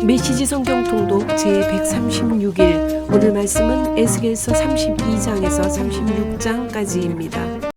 메시지 성경 통독 제136일 오늘 말씀은 에스겔서 32장에서 36장까지입니다.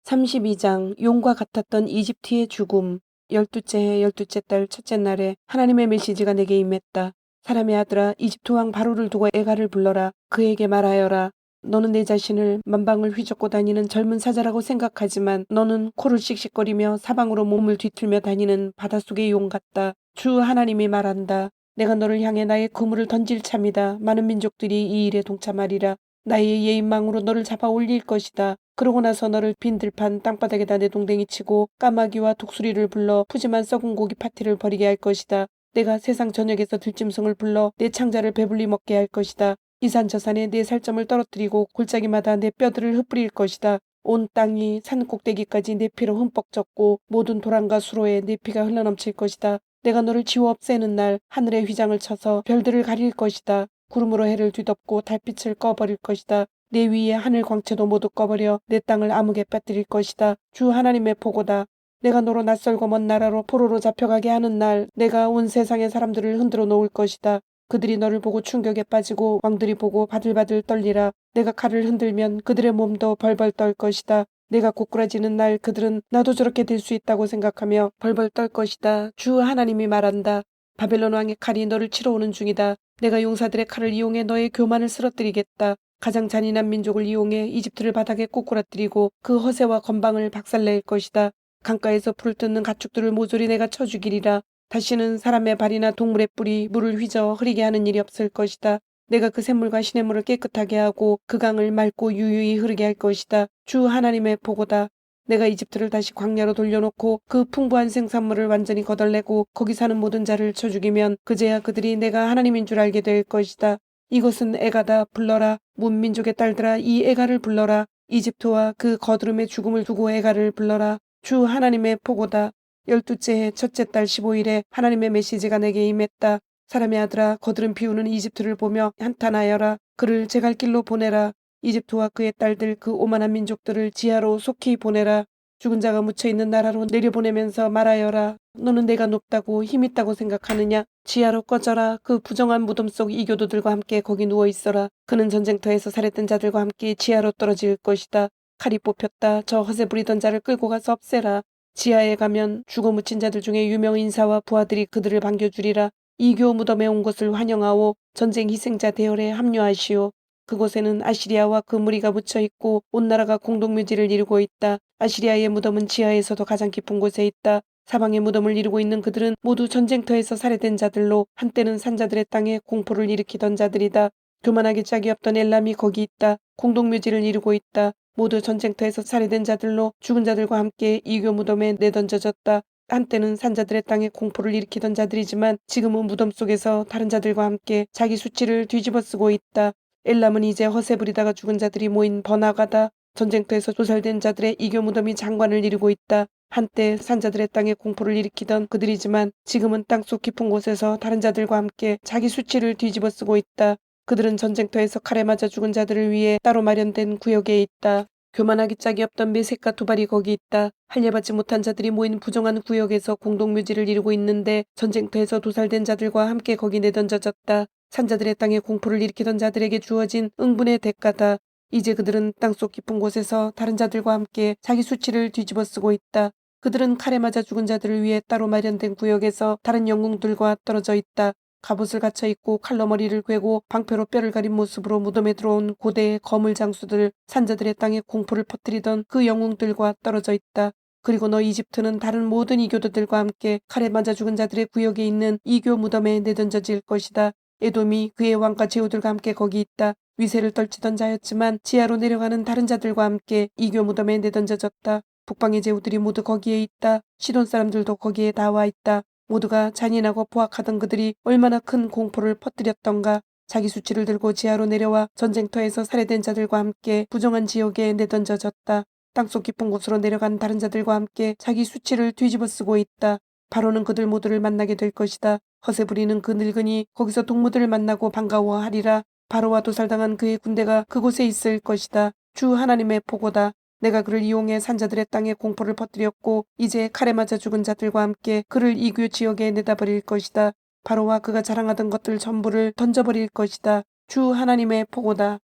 32장 용과 같았던 이집트의 죽음. 12째 해 12째 달 첫째 날에 하나님의 메시지가 내게 임했다. 사람의 아들아, 이집트 왕 바로를 두고 에가를 불러라. 그에게 말하여라. 너는 내 자신을 만방을 휘젓고 다니는 젊은 사자라고 생각하지만 너는 코를 씩씩거리며 사방으로 몸을 뒤틀며 다니는 바닷속의 용 같다. 주 하나님이 말한다. 내가 너를 향해 나의 그물을 던질 참이다. 많은 민족들이 이 일에 동참하리라. 나의 예인망으로 너를 잡아 올릴 것이다. 그러고 나서 너를 빈 들판 땅바닥에다 내동댕이 치고 까마귀와 독수리를 불러 푸짐한 썩은 고기 파티를 벌이게 할 것이다. 내가 세상 전역에서 들짐승을 불러 내 창자를 배불리 먹게 할 것이다. 이 산 저 산에 내 살점을 떨어뜨리고 골짜기마다 내 뼈들을 흩뿌릴 것이다. 온 땅이 산 꼭대기까지 내 피로 흠뻑 젖고 모든 도랑과 수로에 내 피가 흘러넘칠 것이다. 내가 너를 지워 없애는 날 하늘에 휘장을 쳐서 별들을 가릴 것이다. 구름으로 해를 뒤덮고 달빛을 꺼버릴 것이다. 내 위에 하늘 광채도 모두 꺼버려 내 땅을 암흑에 빠뜨릴 것이다. 주 하나님의 보고다. 내가 너로 낯설고 먼 나라로 포로로 잡혀가게 하는 날 내가 온 세상의 사람들을 흔들어 놓을 것이다. 그들이 너를 보고 충격에 빠지고 왕들이 보고 바들바들 떨리라. 내가 칼을 흔들면 그들의 몸도 벌벌 떨 것이다. 내가 고꾸라지는 날 그들은 나도 저렇게 될 수 있다고 생각하며 벌벌 떨 것이다. 주 하나님이 말한다. 바벨론 왕의 칼이 너를 치러 오는 중이다. 내가 용사들의 칼을 이용해 너의 교만을 쓰러뜨리겠다. 가장 잔인한 민족을 이용해 이집트를 바닥에 꼬꾸라뜨리고 그 허세와 건방을 박살낼 것이다. 강가에서 풀을 뜯는 가축들을 모조리 내가 쳐 죽이리라. 다시는 사람의 발이나 동물의 뿔이 물을 휘저 흐리게 하는 일이 없을 것이다. 내가 그 샘물과 시냇물을 깨끗하게 하고 그 강을 맑고 유유히 흐르게 할 것이다. 주 하나님의 보고다. 내가 이집트를 다시 광야로 돌려놓고 그 풍부한 생산물을 완전히 거덜내고 거기 사는 모든 자를 쳐 죽이면 그제야 그들이 내가 하나님인 줄 알게 될 것이다. 이것은 에가다. 불러라. 문민족의 딸들아, 이 에가를 불러라. 이집트와 그 거드름의 죽음을 두고 에가를 불러라. 주 하나님의 보고다. 12째 해 첫째 달 15일에 하나님의 메시지가 내게 임했다. 사람의 아들아, 거드름 피우는 이집트를 보며 한탄하여라. 그를 제 갈 길로 보내라. 이집트와 그의 딸들, 그 오만한 민족들을 지하로 속히 보내라. 죽은 자가 묻혀있는 나라로 내려보내면서 말하여라. 너는 내가 높다고 힘있다고 생각하느냐? 지하로 꺼져라. 그 부정한 무덤 속 이교도들과 함께 거기 누워있어라. 그는 전쟁터에서 살해된 자들과 함께 지하로 떨어질 것이다. 칼이 뽑혔다. 저 허세 부리던 자를 끌고 가서 없애라. 지하에 가면 죽어 묻힌 자들 중에 유명 인사와 부하들이 그들을 반겨주리라. 이교 무덤에 온 것을 환영하오. 전쟁 희생자 대열에 합류하시오. 그곳에는 아시리아와 그 무리가 묻혀 있고 온 나라가 공동묘지를 이루고 있다. 아시리아의 무덤은 지하에서도 가장 깊은 곳에 있다. 사방의 무덤을 이루고 있는 그들은 모두 전쟁터에서 살해된 자들로 한때는 산자들의 땅에 공포를 일으키던 자들이다. 교만하게 짝이 없던 엘람이 거기 있다. 공동묘지를 이루고 있다. 모두 전쟁터에서 살해된 자들로 죽은 자들과 함께 이교 무덤에 내던져졌다. 한때는 산자들의 땅에 공포를 일으키던 자들이지만 지금은 무덤 속에서 다른 자들과 함께 자기 수치를 뒤집어쓰고 있다. 엘람은 이제 허세 부리다가 죽은 자들이 모인 번화가다. 전쟁터에서 도살된 자들의 이교 무덤이 장관을 이루고 있다. 한때 산자들의 땅에 공포를 일으키던 그들이지만 지금은 땅속 깊은 곳에서 다른 자들과 함께 자기 수치를 뒤집어쓰고 있다. 그들은 전쟁터에서 칼에 맞아 죽은 자들을 위해 따로 마련된 구역에 있다. 교만하기 짝이 없던 메색과 두발이 거기 있다. 할례받지 못한 자들이 모인 부정한 구역에서 공동묘지를 이루고 있는데 전쟁터에서 도살된 자들과 함께 거기 내던져졌다. 산자들의 땅에 공포를 일으키던 자들에게 주어진 응분의 대가다. 이제 그들은 땅속 깊은 곳에서 다른 자들과 함께 자기 수치를 뒤집어쓰고 있다. 그들은 칼에 맞아 죽은 자들을 위해 따로 마련된 구역에서 다른 영웅들과 떨어져 있다. 갑옷을 갖춰 입고 칼로 머리를 꿰고 방패로 뼈를 가린 모습으로 무덤에 들어온 고대의 거물 장수들, 산자들의 땅에 공포를 퍼뜨리던 그 영웅들과 떨어져 있다. 그리고 너 이집트는 다른 모든 이교도들과 함께 칼에 맞아 죽은 자들의 구역에 있는 이교 무덤에 내던져질 것이다. 에돔이 그의 왕과 제후들과 함께 거기 있다. 위세를 떨치던 자였지만 지하로 내려가는 다른 자들과 함께 이교 무덤에 내던져졌다. 북방의 제후들이 모두 거기에 있다. 시돈 사람들도 거기에 다 와 있다. 모두가 잔인하고 포악하던 그들이 얼마나 큰 공포를 퍼뜨렸던가. 자기 수치를 들고 지하로 내려와 전쟁터에서 살해된 자들과 함께 부정한 지역에 내던져졌다. 땅속 깊은 곳으로 내려간 다른 자들과 함께 자기 수치를 뒤집어쓰고 있다. 바로는 그들 모두를 만나게 될 것이다. 허세 부리는 그 늙은이 거기서 동무들을 만나고 반가워하리라. 바로와 도살당한 그의 군대가 그곳에 있을 것이다. 주 하나님의 보고다. 내가 그를 이용해 산자들의 땅에 공포를 퍼뜨렸고 이제 칼에 맞아 죽은 자들과 함께 그를 이교 지역에 내다버릴 것이다. 바로와 그가 자랑하던 것들 전부를 던져버릴 것이다. 주 하나님의 보고다.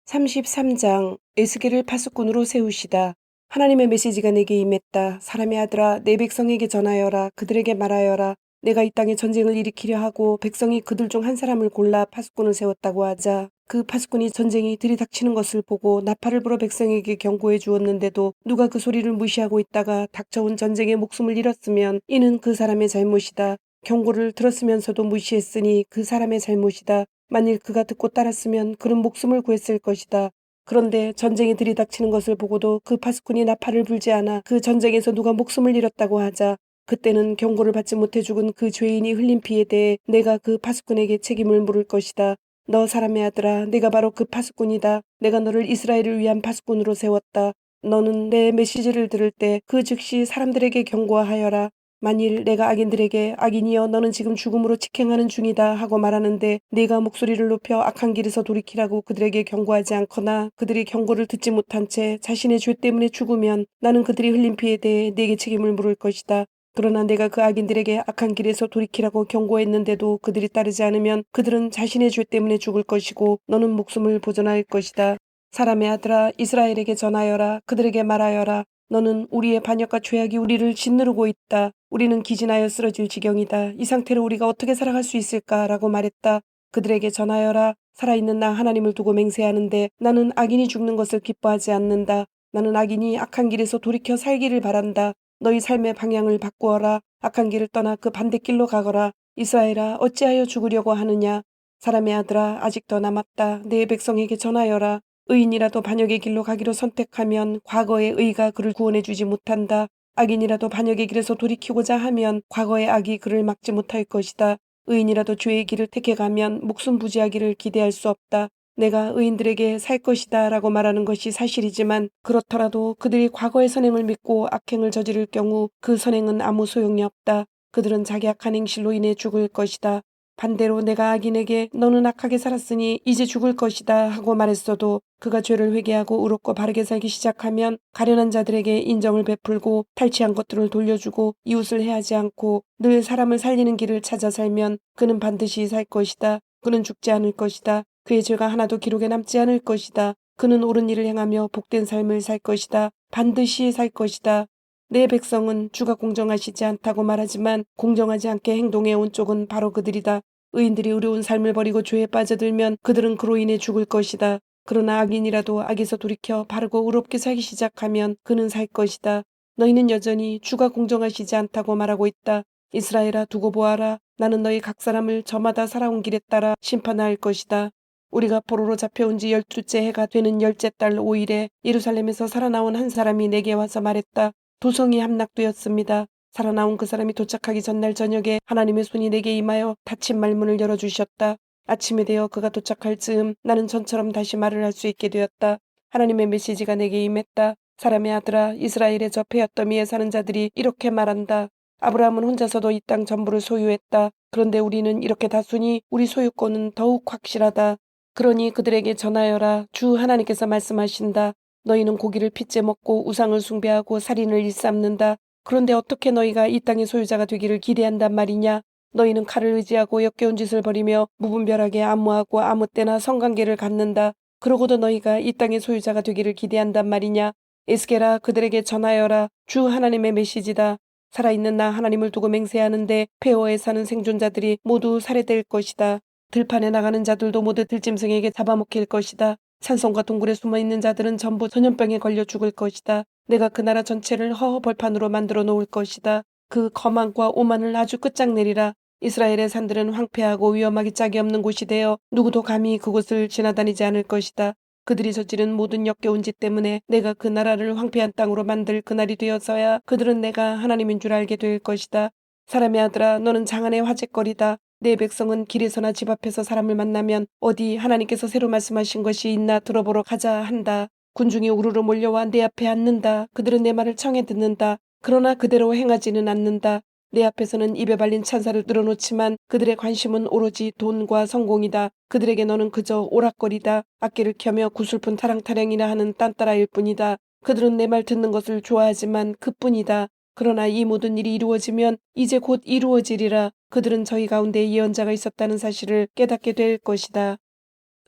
33장 에스겔을 파수꾼으로 세우시다. 하나님의 메시지가 내게 임했다. 사람의 아들아, 내 백성에게 전하여라. 그들에게 말하여라. 내가 이 땅에 전쟁을 일으키려 하고 백성이 그들 중 한 사람을 골라 파수꾼을 세웠다고 하자. 그 파수꾼이 전쟁이 들이닥치는 것을 보고 나팔을 불어 백성에게 경고해 주었는데도 누가 그 소리를 무시하고 있다가 닥쳐온 전쟁에 목숨을 잃었으면 이는 그 사람의 잘못이다. 경고를 들었으면서도 무시했으니 그 사람의 잘못이다. 만일 그가 듣고 따랐으면 그는 목숨을 구했을 것이다. 그런데 전쟁이 들이닥치는 것을 보고도 그 파수꾼이 나팔을 불지 않아 그 전쟁에서 누가 목숨을 잃었다고 하자 그때는 경고를 받지 못해 죽은 그 죄인이 흘린 피에 대해 내가 그 파수꾼에게 책임을 물을 것이다. 너 사람의 아들아, 내가 바로 그 파수꾼이다. 내가 너를 이스라엘을 위한 파수꾼으로 세웠다. 너는 내 메시지를 들을 때 그 즉시 사람들에게 경고하여라. 만일 내가 악인들에게 악인이여 너는 지금 죽음으로 직행하는 중이다 하고 말하는데 네가 목소리를 높여 악한 길에서 돌이키라고 그들에게 경고하지 않거나 그들이 경고를 듣지 못한 채 자신의 죄 때문에 죽으면 나는 그들이 흘린 피에 대해 네게 책임을 물을 것이다. 그러나 내가 그 악인들에게 악한 길에서 돌이키라고 경고했는데도 그들이 따르지 않으면 그들은 자신의 죄 때문에 죽을 것이고 너는 목숨을 보존할 것이다. 사람의 아들아, 이스라엘에게 전하여라. 그들에게 말하여라. 너는 우리의 반역과 죄악이 우리를 짓누르고 있다. 우리는 기진하여 쓰러질 지경이다. 이 상태로 우리가 어떻게 살아갈 수 있을까? 라고 말했다. 그들에게 전하여라. 살아있는 나 하나님을 두고 맹세하는데 나는 악인이 죽는 것을 기뻐하지 않는다. 나는 악인이 악한 길에서 돌이켜 살기를 바란다. 너희 삶의 방향을 바꾸어라. 악한 길을 떠나 그 반대길로 가거라. 이스라엘아, 어찌하여 죽으려고 하느냐? 사람의 아들아, 아직 더 남았다. 내 백성에게 전하여라. 의인이라도 반역의 길로 가기로 선택하면 과거의 의가 그를 구원해 주지 못한다. 악인이라도 반역의 길에서 돌이키고자 하면 과거의 악이 그를 막지 못할 것이다. 의인이라도 죄의 길을 택해가면 목숨 부지하기를 기대할 수 없다. 내가 의인들에게 살 것이다 라고 말하는 것이 사실이지만 그렇더라도 그들이 과거의 선행을 믿고 악행을 저지를 경우 그 선행은 아무 소용이 없다. 그들은 자기 악한 행실로 인해 죽을 것이다. 반대로 내가 악인에게 너는 악하게 살았으니 이제 죽을 것이다 하고 말했어도 그가 죄를 회개하고 의롭고 바르게 살기 시작하면 가련한 자들에게 인정을 베풀고 탈취한 것들을 돌려주고 이웃을 해하지 않고 늘 사람을 살리는 길을 찾아 살면 그는 반드시 살 것이다. 그는 죽지 않을 것이다. 그의 죄가 하나도 기록에 남지 않을 것이다. 그는 옳은 일을 행하며 복된 삶을 살 것이다. 반드시 살 것이다. 내 백성은 주가 공정하시지 않다고 말하지만 공정하지 않게 행동해온 쪽은 바로 그들이다. 의인들이 의로운 삶을 버리고 죄에 빠져들면 그들은 그로 인해 죽을 것이다. 그러나 악인이라도 악에서 돌이켜 바르고 의롭게 살기 시작하면 그는 살 것이다. 너희는 여전히 주가 공정하시지 않다고 말하고 있다. 이스라엘아, 두고 보아라. 나는 너희 각 사람을 저마다 살아온 길에 따라 심판할 것이다. 우리가 포로로 잡혀온 지 12째 해가 되는 10째 달 5일에 예루살렘에서 살아나온 한 사람이 내게 와서 말했다. 도성이 함락되었습니다. 살아나온 그 사람이 도착하기 전날 저녁에 하나님의 손이 내게 임하여 닫힌 말문을 열어주셨다. 아침에 되어 그가 도착할 즈음 나는 전처럼 다시 말을 할 수 있게 되었다. 하나님의 메시지가 내게 임했다. 사람의 아들아, 이스라엘의 저 페어더미에 사는 자들이 이렇게 말한다. 아브라함은 혼자서도 이 땅 전부를 소유했다. 그런데 우리는 이렇게 다수니 우리 소유권은 더욱 확실하다. 그러니 그들에게 전하여라. 주 하나님께서 말씀하신다. 너희는 고기를 핏째 먹고 우상을 숭배하고 살인을 일삼는다. 그런데 어떻게 너희가 이 땅의 소유자가 되기를 기대한단 말이냐? 너희는 칼을 의지하고 역겨운 짓을 벌이며 무분별하게 안모하고 아무 때나 성관계를 갖는다. 그러고도 너희가 이 땅의 소유자가 되기를 기대한단 말이냐? 에스겔아, 그들에게 전하여라. 주 하나님의 메시지다. 살아있는 나 하나님을 두고 맹세하는데 페오에 사는 생존자들이 모두 살해될 것이다. 들판에 나가는 자들도 모두 들짐승에게 잡아먹힐 것이다. 산성과 동굴에 숨어있는 자들은 전부 전염병에 걸려 죽을 것이다. 내가 그 나라 전체를 허허벌판으로 만들어 놓을 것이다. 그 거만과 오만을 아주 끝장내리라. 이스라엘의 산들은 황폐하고 위험하기 짝이 없는 곳이 되어 누구도 감히 그곳을 지나다니지 않을 것이다. 그들이 저지른 모든 역겨운 짓 때문에 내가 그 나라를 황폐한 땅으로 만들 그날이 되어서야 그들은 내가 하나님인 줄 알게 될 것이다. 사람의 아들아, 너는 장안의 화제거리다. 내 백성은 길에서나 집 앞에서 사람을 만나면 어디 하나님께서 새로 말씀하신 것이 있나 들어보러 가자 한다. 군중이 우르르 몰려와 내 앞에 앉는다. 그들은 내 말을 청해 듣는다. 그러나 그대로 행하지는 않는다. 내 앞에서는 입에 발린 찬사를 늘어놓지만 그들의 관심은 오로지 돈과 성공이다. 그들에게 너는 그저 오락거리다. 악기를 켜며 구슬픈 타랑타랑이나 하는 딴따라일 뿐이다. 그들은 내 말 듣는 것을 좋아하지만 그뿐이다. 그러나 이 모든 일이 이루어지면 이제 곧 이루어지리라. 그들은 저희 가운데 예언자가 있었다는 사실을 깨닫게 될 것이다.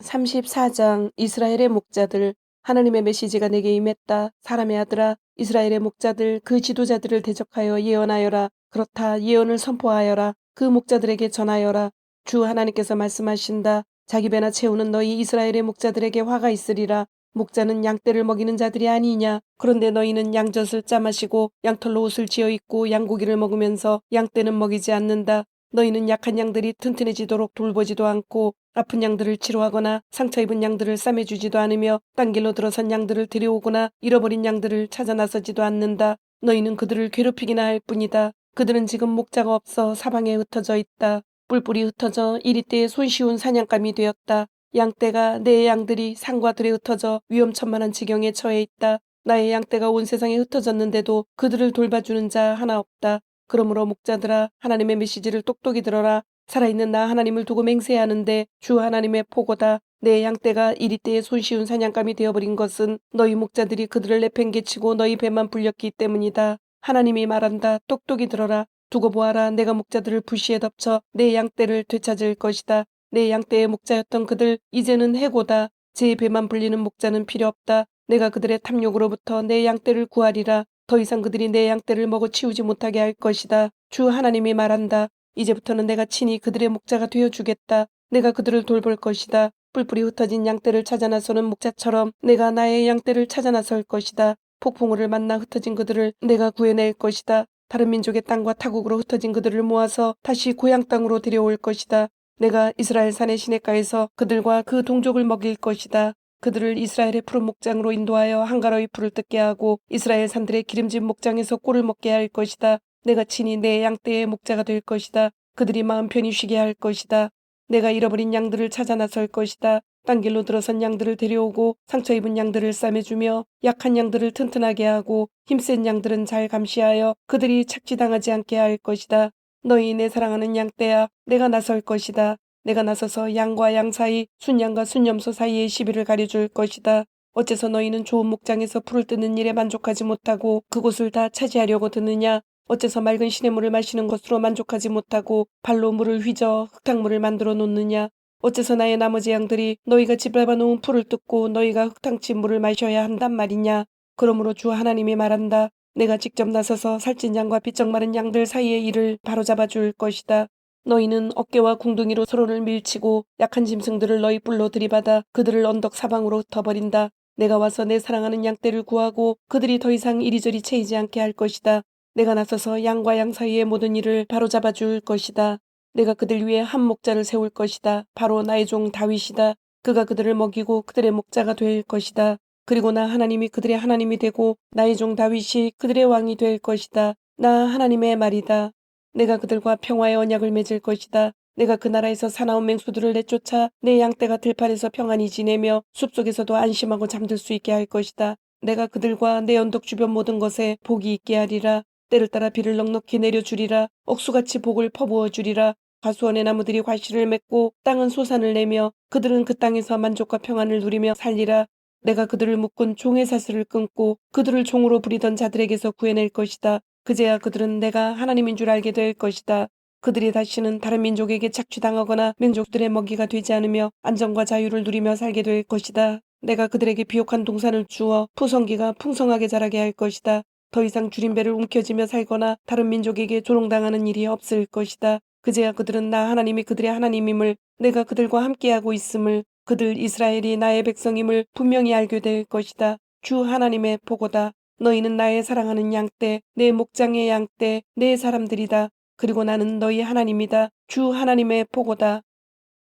34장 이스라엘의 목자들. 하나님의 메시지가 내게 임했다. 사람의 아들아, 이스라엘의 목자들 그 지도자들을 대적하여 예언하여라. 그렇다, 예언을 선포하여라. 그 목자들에게 전하여라. 주 하나님께서 말씀하신다. 자기 배나 채우는 너희 이스라엘의 목자들에게 화가 있으리라. 목자는 양떼를 먹이는 자들이 아니냐. 그런데 너희는 양젖을 짜마시고 양털로 옷을 지어 입고 양고기를 먹으면서 양떼는 먹이지 않는다. 너희는 약한 양들이 튼튼해지도록 돌보지도 않고 아픈 양들을 치료하거나 상처 입은 양들을 싸매주지도 않으며 딴 길로 들어선 양들을 데려오거나 잃어버린 양들을 찾아 나서지도 않는다. 너희는 그들을 괴롭히기나 할 뿐이다. 그들은 지금 목자가 없어 사방에 흩어져 있다. 뿔뿔이 흩어져 이리때에 손쉬운 사냥감이 되었다. 양떼가 내 양들이 산과 들에 흩어져 위험천만한 지경에 처해 있다. 나의 양떼가 온 세상에 흩어졌는데도 그들을 돌봐주는 자 하나 없다. 그러므로 목자들아, 하나님의 메시지를 똑똑히 들어라. 살아있는 나 하나님을 두고 맹세하는데 주 하나님의 포고다. 내 양떼가 이리때에 손쉬운 사냥감이 되어버린 것은 너희 목자들이 그들을 내팽개치고 너희 배만 불렸기 때문이다. 하나님이 말한다. 똑똑히 들어라. 두고 보아라. 내가 목자들을 부시에 덮쳐 내 양떼를 되찾을 것이다. 내 양떼의 목자였던 그들 이제는 해고다. 제 배만 불리는 목자는 필요 없다. 내가 그들의 탐욕으로부터 내 양떼를 구하리라. 더 이상 그들이 내 양떼를 먹어 치우지 못하게 할 것이다. 주 하나님이 말한다. 이제부터는 내가 친히 그들의 목자가 되어주겠다. 내가 그들을 돌볼 것이다. 뿔뿔이 흩어진 양떼를 찾아 나서는 목자처럼 내가 나의 양떼를 찾아 나설 것이다. 폭풍우를 만나 흩어진 그들을 내가 구해낼 것이다. 다른 민족의 땅과 타국으로 흩어진 그들을 모아서 다시 고향 땅으로 데려올 것이다. 내가 이스라엘 산의 시냇가에서 그들과 그 동족을 먹일 것이다. 그들을 이스라엘의 푸른 목장으로 인도하여 한가로이 풀을 뜯게 하고 이스라엘 산들의 기름진 목장에서 꿀을 먹게 할 것이다. 내가 친히 내 양떼의 목자가 될 것이다. 그들이 마음 편히 쉬게 할 것이다. 내가 잃어버린 양들을 찾아 나설 것이다. 딴 길로 들어선 양들을 데려오고 상처 입은 양들을 싸매주며 약한 양들을 튼튼하게 하고 힘센 양들은 잘 감시하여 그들이 착취당하지 않게 할 것이다. 너희 내 사랑하는 양떼야, 내가 나설 것이다. 내가 나서서 양과 양 사이, 순양과 순염소 사이의 시비를 가려줄 것이다. 어째서 너희는 좋은 목장에서 풀을 뜯는 일에 만족하지 못하고 그곳을 다 차지하려고 드느냐? 어째서 맑은 시냇물을 마시는 것으로 만족하지 못하고 발로 물을 휘저 흙탕물을 만들어 놓느냐? 어째서 나의 나머지 양들이 너희가 짓밟아 놓은 풀을 뜯고 너희가 흙탕치 물을 마셔야 한단 말이냐? 그러므로 주 하나님이 말한다. 내가 직접 나서서 살찐 양과 비쩍 마른 양들 사이의 일을 바로잡아 줄 것이다. 너희는 어깨와 궁둥이로 서로를 밀치고 약한 짐승들을 너희 뿔로 들이받아 그들을 언덕 사방으로 흩어버린다. 내가 와서 내 사랑하는 양떼를 구하고 그들이 더 이상 이리저리 채이지 않게 할 것이다. 내가 나서서 양과 양 사이의 모든 일을 바로잡아 줄 것이다. 내가 그들 위해 한 목자를 세울 것이다. 바로 나의 종 다윗이다. 그가 그들을 먹이고 그들의 목자가 될 것이다. 그리고 나 하나님이 그들의 하나님이 되고 나의 종 다윗이 그들의 왕이 될 것이다. 나 하나님의 말이다. 내가 그들과 평화의 언약을 맺을 것이다. 내가 그 나라에서 사나운 맹수들을 내쫓아 내 양떼가 들판에서 평안히 지내며 숲속에서도 안심하고 잠들 수 있게 할 것이다. 내가 그들과 내 언덕 주변 모든 것에 복이 있게 하리라. 때를 따라 비를 넉넉히 내려주리라. 억수같이 복을 퍼부어 주리라. 과수원의 나무들이 과실을 맺고 땅은 소산을 내며 그들은 그 땅에서 만족과 평안을 누리며 살리라. 내가 그들을 묶은 종의 사슬을 끊고 그들을 종으로 부리던 자들에게서 구해낼 것이다. 그제야 그들은 내가 하나님인 줄 알게 될 것이다. 그들이 다시는 다른 민족에게 착취당하거나 민족들의 먹이가 되지 않으며 안정과 자유를 누리며 살게 될 것이다. 내가 그들에게 비옥한 동산을 주어 푸성기가 풍성하게 자라게 할 것이다. 더 이상 줄임배를 움켜쥐며 살거나 다른 민족에게 조롱당하는 일이 없을 것이다. 그제야 그들은 나 하나님이 그들의 하나님임을, 내가 그들과 함께하고 있음을, 그들 이스라엘이 나의 백성임을 분명히 알게 될 것이다. 주 하나님의 보고다. 너희는 나의 사랑하는 양떼, 내 목장의 양떼, 내 사람들이다. 그리고 나는 너희 하나님이다. 주 하나님의 보고다.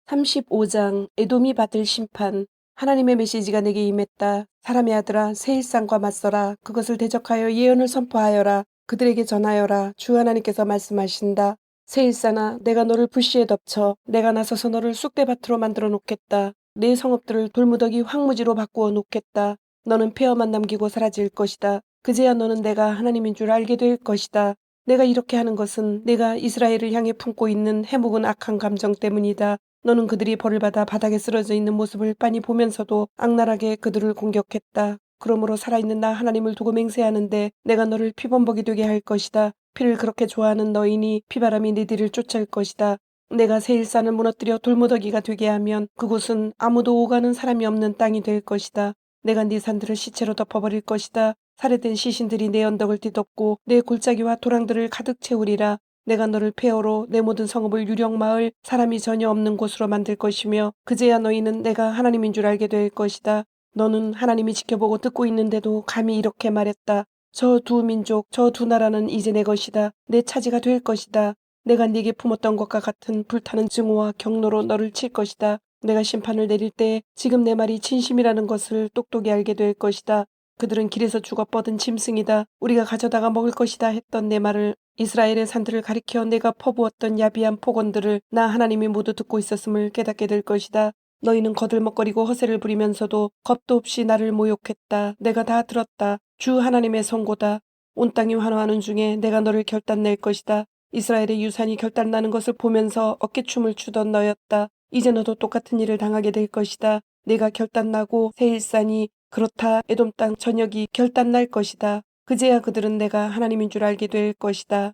35장 에돔이 받을 심판. 하나님의 메시지가 내게 임했다. 사람의 아들아, 새 일상과 맞서라. 그것을 대적하여 예언을 선포하여라. 그들에게 전하여라. 주 하나님께서 말씀하신다. 새 일산아, 내가 너를 불씨에 덮쳐 내가 나서서 너를 쑥대밭으로 만들어 놓겠다. 내 성읍들을 돌무더기 황무지로 바꾸어 놓겠다. 너는 폐허만 남기고 사라질 것이다. 그제야 너는 내가 하나님인 줄 알게 될 것이다. 내가 이렇게 하는 것은 내가 이스라엘을 향해 품고 있는 해묵은 악한 감정 때문이다. 너는 그들이 벌을 받아 바닥에 쓰러져 있는 모습을 빤히 보면서도 악랄하게 그들을 공격했다. 그러므로 살아있는 나 하나님을 두고 맹세하는데 내가 너를 피범벅이 되게 할 것이다. 피를 그렇게 좋아하는 너희니 피바람이 네 뒤를 쫓을 것이다. 내가 세일산을 무너뜨려 돌무더기가 되게 하면 그곳은 아무도 오가는 사람이 없는 땅이 될 것이다. 내가 네 산들을 시체로 덮어버릴 것이다. 살해된 시신들이 내 언덕을 뒤덮고 내 골짜기와 도랑들을 가득 채우리라. 내가 너를 폐허로 내 모든 성읍을 유령마을 사람이 전혀 없는 곳으로 만들 것이며 그제야 너희는 내가 하나님인 줄 알게 될 것이다. 너는 하나님이 지켜보고 듣고 있는데도 감히 이렇게 말했다. 저 두 민족, 저 두 나라는 이제 내 것이다. 내 차지가 될 것이다. 내가 네게 품었던 것과 같은 불타는 증오와 경로로 너를 칠 것이다. 내가 심판을 내릴 때 지금 내 말이 진심이라는 것을 똑똑히 알게 될 것이다. 그들은 길에서 죽어 뻗은 짐승이다. 우리가 가져다가 먹을 것이다 했던 내 말을 이스라엘의 산들을 가리켜 내가 퍼부었던 야비한 폭언들을 나 하나님이 모두 듣고 있었음을 깨닫게 될 것이다. 너희는 거들먹거리고 허세를 부리면서도 겁도 없이 나를 모욕했다. 내가 다 들었다. 주 하나님의 선고다. 온 땅이 환호하는 중에 내가 너를 결단낼 것이다. 이스라엘의 유산이 결단나는 것을 보면서 어깨춤을 추던 너였다. 이제 너도 똑같은 일을 당하게 될 것이다. 내가 결단나고 세일산이 그렇다 에돔 땅 전역이 결단날 것이다. 그제야 그들은 내가 하나님인 줄 알게 될 것이다.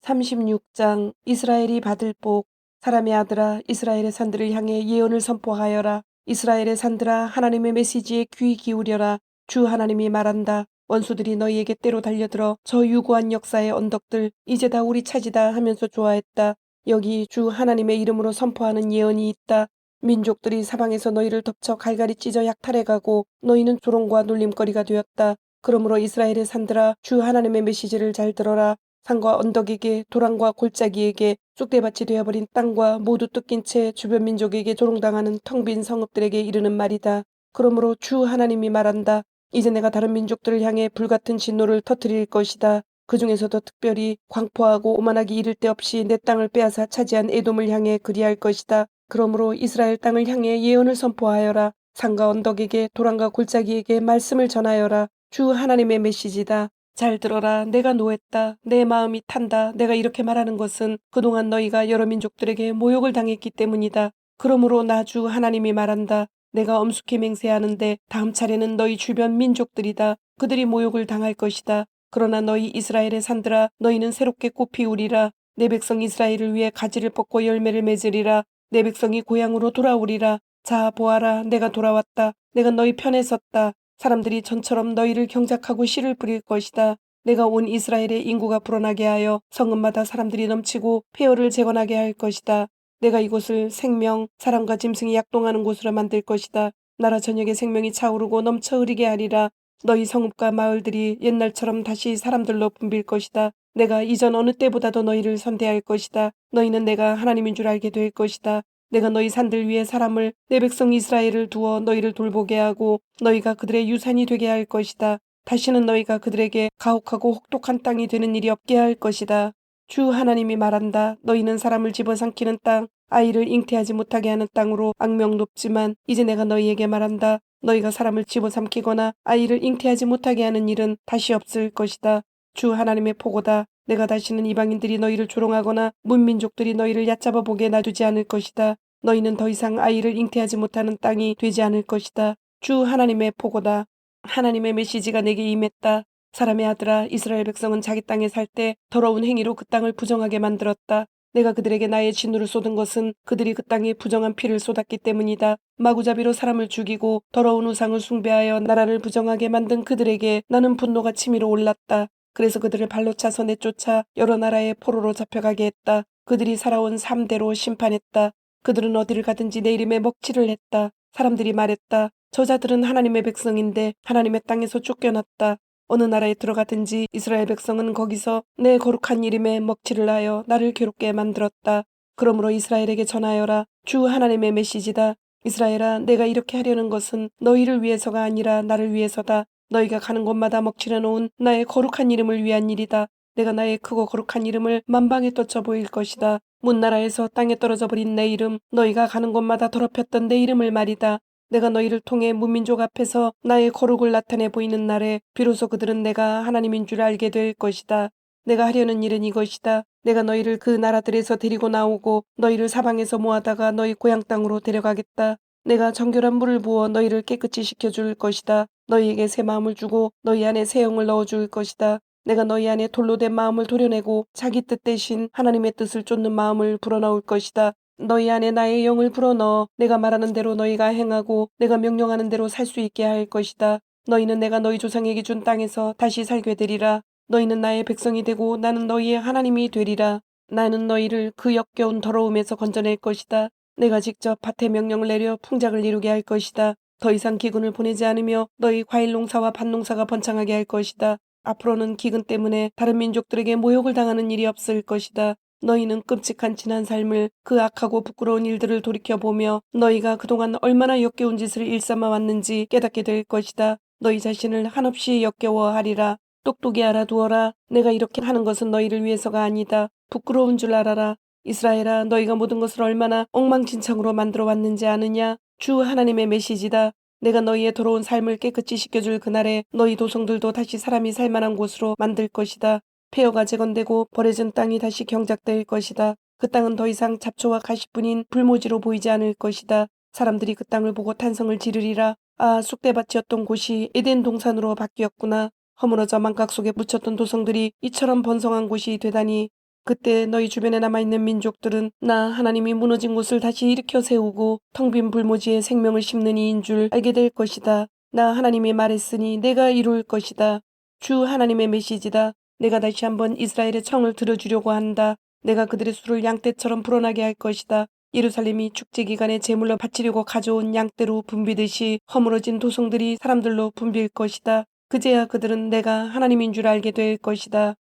36장 이스라엘이 받을 복. 사람의 아들아 이스라엘의 산들을 향해 예언을 선포하여라. 이스라엘의 산들아 하나님의 메시지에 귀 기울여라. 주 하나님이 말한다. 원수들이 너희에게 때로 달려들어 저 유구한 역사의 언덕들 이제 다 우리 차지다 하면서 좋아했다. 여기 주 하나님의 이름으로 선포하는 예언이 있다. 민족들이 사방에서 너희를 덮쳐 갈갈이 찢어 약탈해가고 너희는 조롱과 놀림거리가 되었다. 그러므로 이스라엘의 산들아 주 하나님의 메시지를 잘 들어라. 산과 언덕에게 도랑과 골짜기에게 쑥대밭이 되어버린 땅과 모두 뜯긴 채 주변 민족에게 조롱당하는 텅 빈 성읍들에게 이르는 말이다. 그러므로 주 하나님이 말한다. 이제 내가 다른 민족들을 향해 불같은 진노를 터뜨릴 것이다. 그 중에서도 특별히 광포하고 오만하기 이를 데 없이 내 땅을 빼앗아 차지한 에돔을 향해 그리할 것이다. 그러므로 이스라엘 땅을 향해 예언을 선포하여라. 산과 언덕에게 도랑과 골짜기에게 말씀을 전하여라. 주 하나님의 메시지다. 잘 들어라. 내가 노했다. 내 마음이 탄다. 내가 이렇게 말하는 것은 그동안 너희가 여러 민족들에게 모욕을 당했기 때문이다. 그러므로 나 주 하나님이 말한다. 내가 엄숙히 맹세하는데 다음 차례는 너희 주변 민족들이다. 그들이 모욕을 당할 것이다. 그러나 너희 이스라엘의 산들아 너희는 새롭게 꽃 피우리라. 내 백성 이스라엘을 위해 가지를 뻗고 열매를 맺으리라. 내 백성이 고향으로 돌아오리라. 자 보아라. 내가 돌아왔다. 내가 너희 편에 섰다. 사람들이 전처럼 너희를 경작하고 씨를 뿌릴 것이다. 내가 온 이스라엘의 인구가 불어나게 하여 성읍마다 사람들이 넘치고 폐허를 재건하게 할 것이다. 내가 이곳을 생명, 사람과 짐승이 약동하는 곳으로 만들 것이다. 나라 전역에 생명이 차오르고 넘쳐 흐르게 하리라. 너희 성읍과 마을들이 옛날처럼 다시 사람들로 붐빌 것이다. 내가 이전 어느 때보다도 너희를 선대할 것이다. 너희는 내가 하나님인 줄 알게 될 것이다. 내가 너희 산들 위에 사람을 내 백성 이스라엘을 두어 너희를 돌보게 하고 너희가 그들의 유산이 되게 할 것이다. 다시는 너희가 그들에게 가혹하고 혹독한 땅이 되는 일이 없게 할 것이다. 주 하나님이 말한다. 너희는 사람을 집어삼키는 땅, 아이를 잉태하지 못하게 하는 땅으로 악명 높지만 이제 내가 너희에게 말한다. 너희가 사람을 집어삼키거나 아이를 잉태하지 못하게 하는 일은 다시 없을 것이다. 주 하나님의 포고다. 내가 다시는 이방인들이 너희를 조롱하거나 문민족들이 너희를 얕잡아 보게 놔두지 않을 것이다. 너희는 더 이상 아이를 잉태하지 못하는 땅이 되지 않을 것이다. 주 하나님의 포고다. 하나님의 메시지가 내게 임했다. 사람의 아들아 이스라엘 백성은 자기 땅에 살 때 더러운 행위로 그 땅을 부정하게 만들었다. 내가 그들에게 나의 진노를 쏟은 것은 그들이 그 땅에 부정한 피를 쏟았기 때문이다. 마구잡이로 사람을 죽이고 더러운 우상을 숭배하여 나라를 부정하게 만든 그들에게 나는 분노가 치밀어 올랐다. 그래서 그들을 발로 차서 내쫓아 여러 나라의 포로로 잡혀가게 했다. 그들이 살아온 삶대로 심판했다. 그들은 어디를 가든지 내 이름에 먹칠을 했다. 사람들이 말했다. 저자들은 하나님의 백성인데 하나님의 땅에서 쫓겨났다. 어느 나라에 들어가든지 이스라엘 백성은 거기서 내 거룩한 이름에 먹칠을 하여 나를 괴롭게 만들었다. 그러므로 이스라엘에게 전하여라. 주 하나님의 메시지다. 이스라엘아, 내가 이렇게 하려는 것은 너희를 위해서가 아니라 나를 위해서다. 너희가 가는 곳마다 먹칠해 놓은 나의 거룩한 이름을 위한 일이다. 내가 나의 크고 거룩한 이름을 만방에 떠쳐 보일 것이다. 문나라에서 땅에 떨어져 버린 내 이름, 너희가 가는 곳마다 더럽혔던 내 이름을 말이다. 내가 너희를 통해 문민족 앞에서 나의 거룩을 나타내 보이는 날에 비로소 그들은 내가 하나님인 줄 알게 될 것이다. 내가 하려는 일은 이것이다. 내가 너희를 그 나라들에서 데리고 나오고 너희를 사방에서 모아다가 너희 고향 땅으로 데려가겠다. 내가 정결한 물을 부어 너희를 깨끗이 시켜줄 것이다. 너희에게 새 마음을 주고 너희 안에 새 영을 넣어줄 것이다. 내가 너희 안에 돌로 된 마음을 도려내고 자기 뜻 대신 하나님의 뜻을 쫓는 마음을 불어넣을 것이다. 너희 안에 나의 영을 불어넣어 내가 말하는 대로 너희가 행하고 내가 명령하는 대로 살 수 있게 할 것이다. 너희는 내가 너희 조상에게 준 땅에서 다시 살게 되리라. 너희는 나의 백성이 되고 나는 너희의 하나님이 되리라. 나는 너희를 그 역겨운 더러움에서 건져낼 것이다. 내가 직접 밭에 명령을 내려 풍작을 이루게 할 것이다. 더 이상 기근을 보내지 않으며 너희 과일 농사와 밭 농사가 번창하게 할 것이다. 앞으로는 기근 때문에 다른 민족들에게 모욕을 당하는 일이 없을 것이다. 너희는 끔찍한 지난 삶을 그 악하고 부끄러운 일들을 돌이켜보며 너희가 그동안 얼마나 역겨운 짓을 일삼아 왔는지 깨닫게 될 것이다. 너희 자신을 한없이 역겨워하리라. 똑똑히 알아두어라. 내가 이렇게 하는 것은 너희를 위해서가 아니다. 부끄러운 줄 알아라. 이스라엘아, 너희가 모든 것을 얼마나 엉망진창으로 만들어 왔는지 아느냐? 주 하나님의 메시지다. 내가 너희의 더러운 삶을 깨끗이 씻겨줄 그날에 너희 도성들도 다시 사람이 살만한 곳으로 만들 것이다. 폐허가 재건되고 버려진 땅이 다시 경작될 것이다. 그 땅은 더 이상 잡초와 가시뿐인 불모지로 보이지 않을 것이다. 사람들이 그 땅을 보고 탄성을 지르리라. 아, 쑥대밭이었던 곳이 에덴 동산으로 바뀌었구나. 허물어져 망각 속에 묻혔던 도성들이 이처럼 번성한 곳이 되다니. 그때 너희 주변에 남아있는 민족들은 나 하나님이 무너진 곳을 다시 일으켜 세우고 텅 빈 불모지에 생명을 심는 이인 줄 알게 될 것이다. 나 하나님이 말했으니 내가 이룰 것이다. 주 하나님의 메시지다. 내가 다시 한번 이스라엘의 청을 들어주려고 한다. 내가 그들의 수를 양떼처럼 불어나게 할 것이다. 예루살렘이 축제 기간에 제물로 바치려고 가져온 양떼로 붐비듯이 허물어진 도성들이 사람들로 붐빌 것이다. 그제야 그들은 내가 하나님인 줄 알게 될 것이다.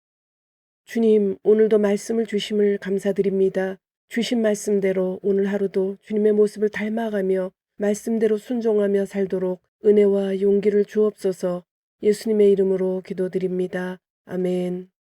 주님, 오늘도 말씀을 주심을 감사드립니다. 주신 말씀대로 오늘 하루도 주님의 모습을 닮아가며 말씀대로 순종하며 살도록 은혜와 용기를 주옵소서. 예수님의 이름으로 기도드립니다. 아멘.